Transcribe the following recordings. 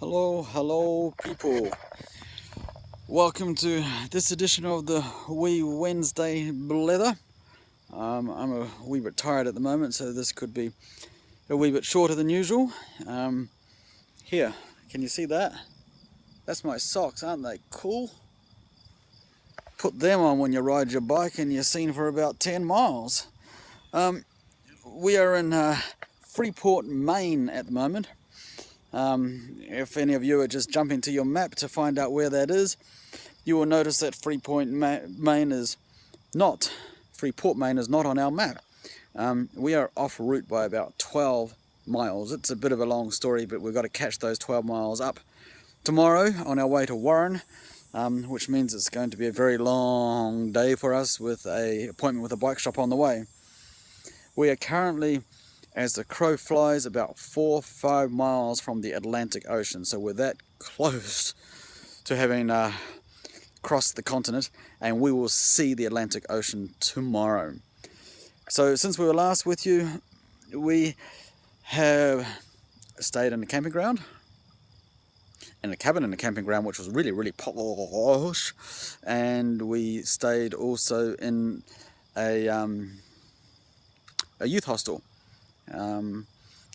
Hello people. Welcome to this edition of the wee Wednesday Blether. I'm a wee bit tired at the moment, so this could be a wee bit shorter than usual. Here, can you see that? That's my socks, aren't they cool? Put them on when you ride your bike and you're seen for about 10 miles. We are in Freeport, Maine at the moment. If any of you are just jumping to your map to find out where that is, you will notice that Freeport, Maine is not on our map. We are off route by about 12 miles. It's a bit of a long story, but we've got to catch those 12 miles up tomorrow on our way to Warren, which means it's going to be a very long day for us with an appointment with a bike shop on the way. We are currently, as the crow flies, about 4 or 5 miles from the Atlantic Ocean, so we're that close to having crossed the continent, and we will see the Atlantic Ocean tomorrow. So since we were last with you, we have stayed in a camping ground, in a cabin in a camping ground, which was really posh, and we stayed also in a youth hostel.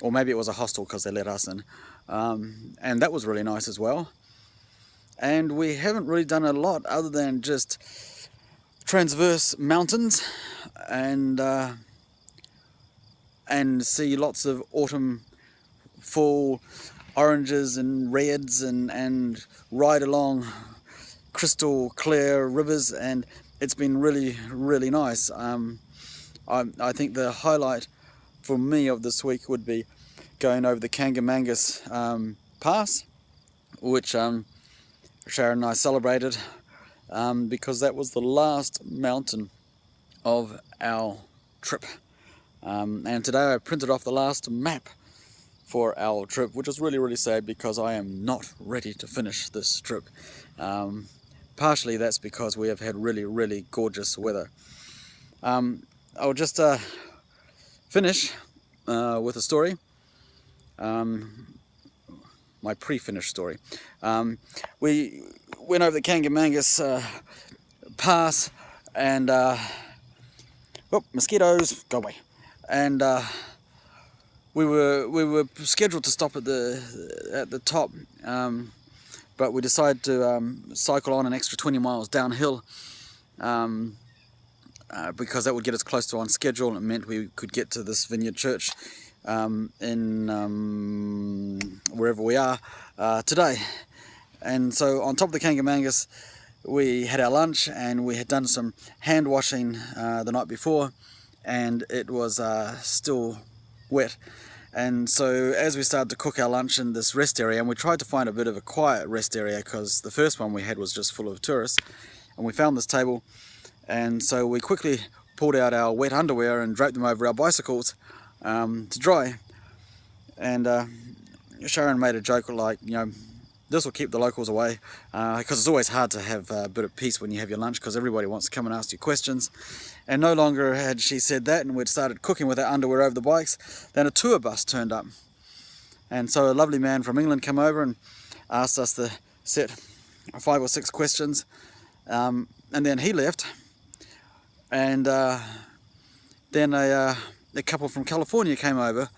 Or maybe it was a hostel because they let us in, and that was really nice as well. And we haven't really done a lot other than just transverse mountains and see lots of autumn fall oranges and reds and ride along crystal clear rivers, and it's been really nice. I think the highlight for me of this week would be going over the Kangamangas Pass, which Sharon and I celebrated because that was the last mountain of our trip. And today I printed off the last map for our trip, which is really sad because I am not ready to finish this trip. Partially that's because we have had really gorgeous weather. I'll just finish with a story, my pre-finished story. We went over the Kangamangas Pass, and mosquitoes, go away. And we were scheduled to stop at the top, but we decided to cycle on an extra 20 miles downhill. Because that would get us close to on schedule, and it meant we could get to this vineyard church in wherever we are today. And so on top of the Kangamangas we had our lunch, and we had done some hand washing the night before, and it was still wet. And so as we started to cook our lunch in this rest area, and we tried to find a bit of a quiet rest area because the first one we had was just full of tourists, and we found this table. And so we quickly pulled out our wet underwear and draped them over our bicycles to dry. And Sharon made a joke like, this will keep the locals away, because it's always hard to have a bit of peace when you have your lunch, because everybody wants to come and ask you questions. And no longer had she said that, and we'd started cooking with our underwear over the bikes, then a tour bus turned up. And so a lovely man from England came over and asked us to set 5 or 6 questions, and then he left. And then a couple from California came over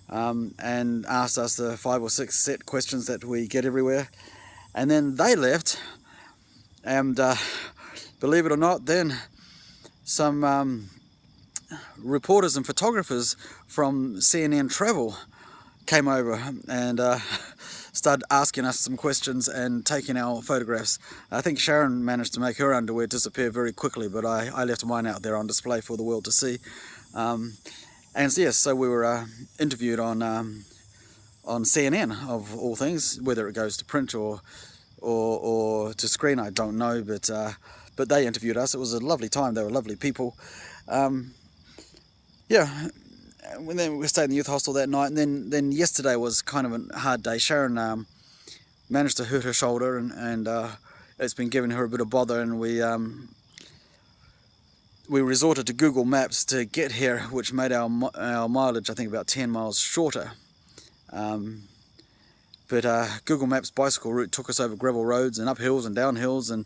and asked us the 5 or 6 set questions that we get everywhere. And then they left, and believe it or not, then some reporters and photographers from CNN Travel came over and started asking us some questions and taking our photographs. I think Sharon managed to make her underwear disappear very quickly, but I left mine out there on display for the world to see. And yes, so we were interviewed on CNN, of all things. Whether it goes to print or to screen, I don't know, but they interviewed us. It was a lovely time. They were lovely people. Yeah. And then we stayed in the youth hostel that night, and then yesterday was kind of a hard day. Sharon managed to hurt her shoulder, and it's been giving her a bit of bother, and we resorted to Google Maps to get here, which made our mileage, I think, about 10 miles shorter. but Google Maps bicycle route took us over gravel roads and up hills and down hills, and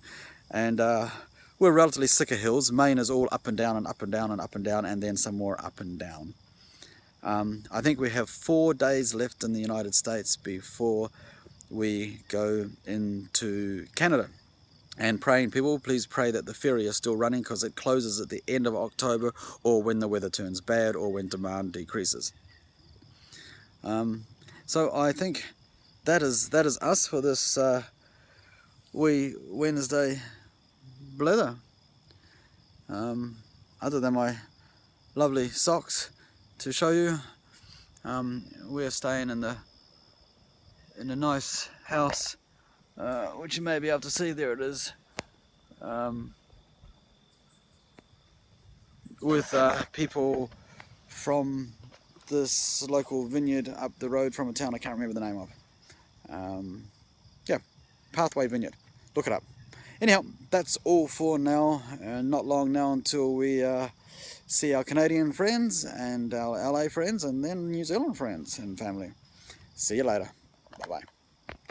we're relatively sick of hills. Maine is all up and down and up and down and up and down, and then some more up and down. I think we have 4 days left in the United States before we go into Canada. And praying people, please pray that the ferry is still running, because it closes at the end of October, or when the weather turns bad, or when demand decreases. So I think that is us for this wee Wednesday Blether. Other than my lovely socks to show you, we're staying in a nice house, which you may be able to see. There it is, with people from this local vineyard up the road from a town I can't remember the name of. Yeah, Pathway Vineyard, look it up. Anyhow, that's all for now, not long now until we see our Canadian friends and our LA friends, and then New Zealand friends and family. See you later. Bye bye.